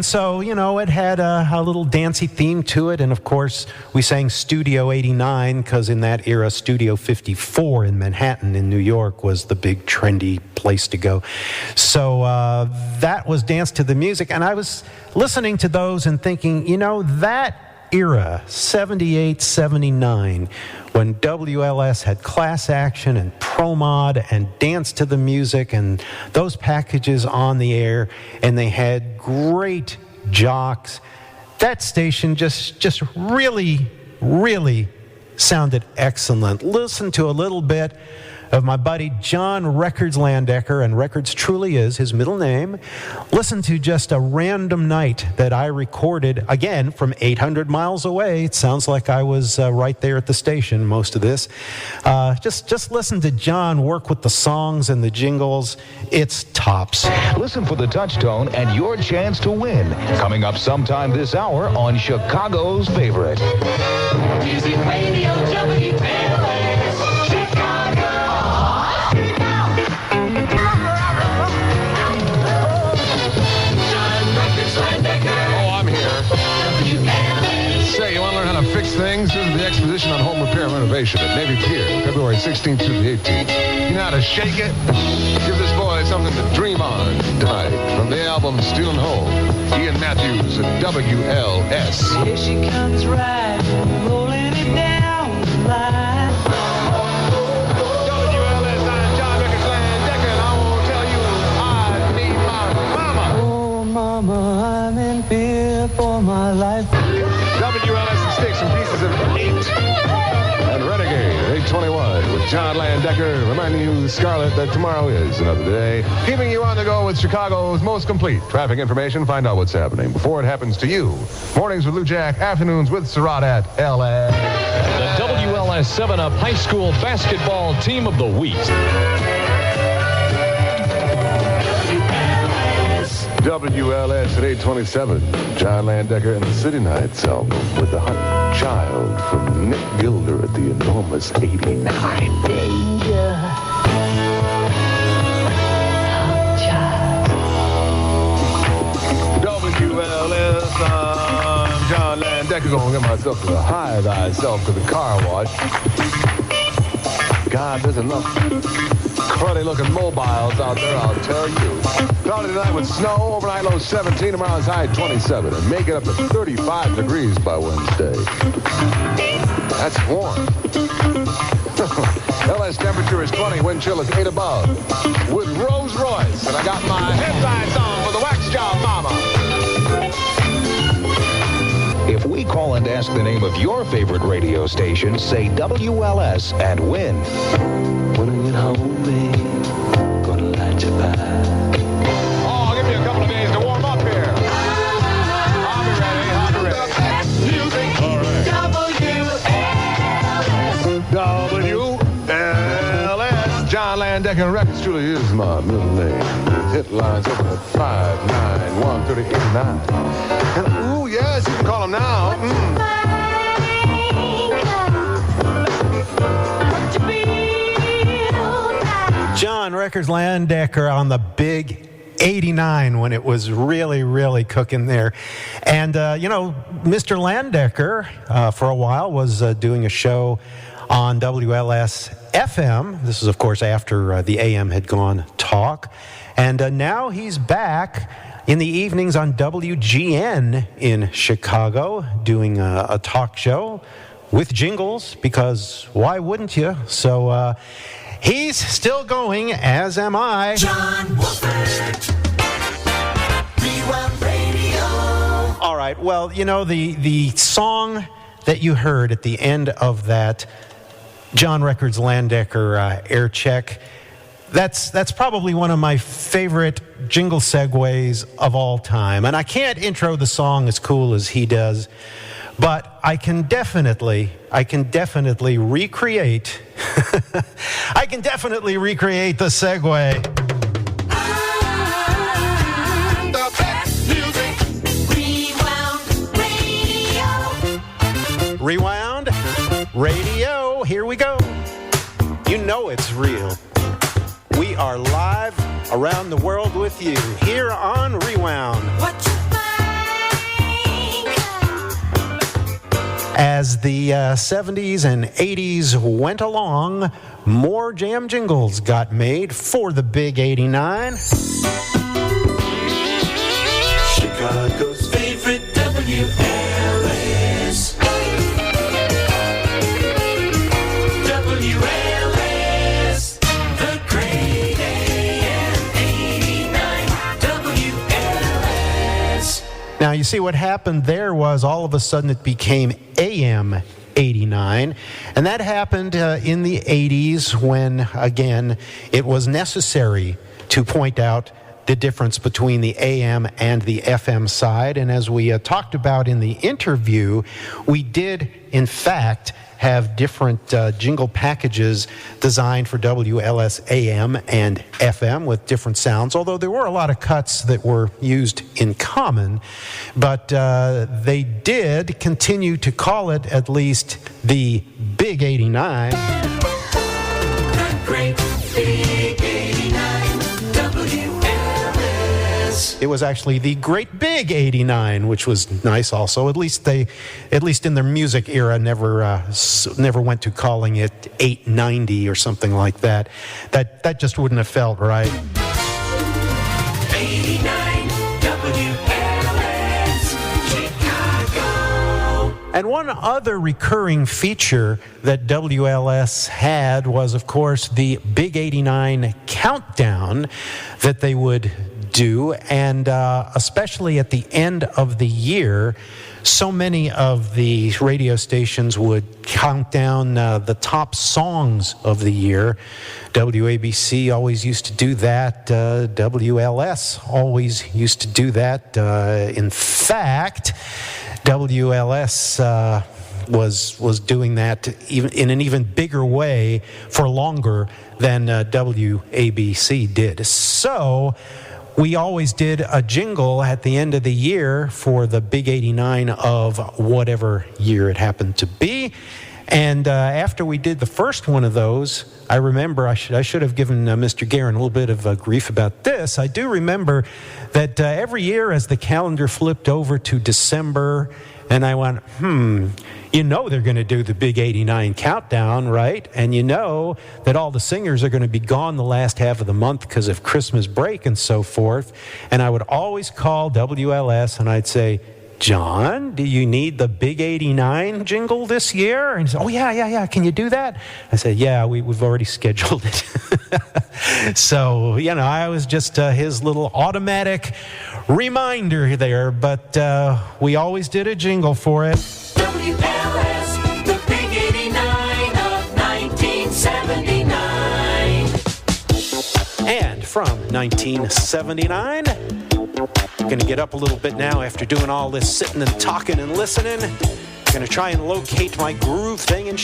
so, you know, it had a little dancey theme to it. And, of course, we sang Studio 89 because in that era, Studio 54 in Manhattan in New York was the big trendy place to go. So that was Dance to the Music. And I was listening to those and thinking, you know, that era, 78, 79, when WLS had Class Action and Pro Mod and Dance to the Music and those packages on the air, and they had great jocks. That station just really, really sounded excellent. Listen to a little bit of my buddy John Records Landecker, and Records truly is his middle name. Listen to just a random night that I recorded, again, from 800 miles away. It sounds like I was right there at the station, most of this. Just listen to John work with the songs and the jingles. It's tops. Listen for the touch tone and your chance to win. Coming up sometime this hour on Chicago's favorite. Musicradio, WLS Chicago. Say, you want to learn how to fix things? This is the exposition on home repair and renovation at Navy Pier, February 16th through the 18th. You know how to shake it? Give this boy something to dream on tonight. From the album Stealing Home, Ian Matthews at WLS. Here she comes riding, rolling it down the line. WLS, I'm John Landecker, and I won't tell you I need my mama. Oh, mama, I'm in fear for my life. WLS and Sticks and Pieces of 8. And Renegade, 821, with John Landecker, reminding you, Scarlett, that tomorrow is another day. Keeping you on the go with Chicago's most complete traffic information. Find out what's happening before it happens to you. Mornings with Lou Jack, afternoons with Surratt at LA. The WLS 7-Up High School Basketball Team of the Week. WLS at 827, John Landecker and the City Nights album with the Hot Child from Nick Gilder at the enormous 89. Danger. WLS, I'm John Landecker, gonna get myself to the high thyself to the car wash. God, there's enough cruddy-looking mobiles out there, I'll tell you. Cloudy tonight with snow, overnight low 17, tomorrow's high 27, and make it up to 35 degrees by Wednesday. That's warm. LS temperature is 20, wind chill is 8 above. With Rolls Royce, and I got my headlights on for the wax job mama. If we call and ask the name of your favorite radio station, say WLS and win. When I get home, babe, gonna light your fire. Oh, give me a couple of days to warm up here. I'll be ready, I'll be ready. Music, All right. WLS. John Landecker Records truly is my middle name. Hit lines open at 591 3089. And ooh, yes, you can call them now. John Records Landecker on the big 89 when it was really, really cooking there. And, you know, Mr. Landecker, for a while, was doing a show on WLS FM. This is, of course, after the AM had gone talk. And now he's back in the evenings on WGN in Chicago doing a talk show with jingles, because why wouldn't you? So he's still going, as am I. Jon Wolfert, Rewound Radio. All right, well, you know, the song that you heard at the end of that John Records Landecker air check, that's probably one of my favorite jingle segues of all time. And I can't intro the song as cool as he does, but I can definitely recreate the segue. The best music, Rewound Radio. Rewound Radio, here we go. You know it's real. We are live around the world with you here on Rewound. What you find As the 70s and 80s went along, more jam jingles got made for the Big 89. Chicago's favorite WLS. WLS, the great AM 89. WLS. Now, you see what happened there was all of a sudden it became AM 89, and that happened in the 80s when, again, it was necessary to point out the difference between the AM and the FM side. And as we talked about in the interview, we did, in fact, have different jingle packages designed for WLS AM and FM with different sounds, although there were a lot of cuts that were used in common. But they did continue to call it at least the Big 89. The great Big 89. WLS. It was actually the Great Big 89, which was nice also. At least in their music era, never went to calling it 890 or something like that. That just wouldn't have felt right. 89 WLS Chicago. And one other recurring feature that WLS had was, of course, the Big 89 countdown that they would do, and especially at the end of the year, so many of the radio stations would count down the top songs of the year. WABC always used to do that. WLS always used to do that. In fact, WLS was doing that even in an even bigger way for longer than WABC did. So we always did a jingle at the end of the year for the Big 89 of whatever year it happened to be. And after we did the first one of those, I remember I should have given Mr. Gehron a little bit of grief about this. I do remember that every year as the calendar flipped over to December, and I went, you know they're going to do the Big 89 countdown, right? And you know that all the singers are going to be gone the last half of the month because of Christmas break and so forth. And I would always call WLS and I'd say, John, do you need the Big 89 jingle this year? And he said, oh, yeah. Can you do that? I said, yeah, we've already scheduled it. So, I was just his little automatic reminder there, but we always did a jingle for it. WLS, the Big 89 of 1979. And from 1979, going to get up a little bit now after doing all this sitting and talking and listening. Going to try and locate my groove thing and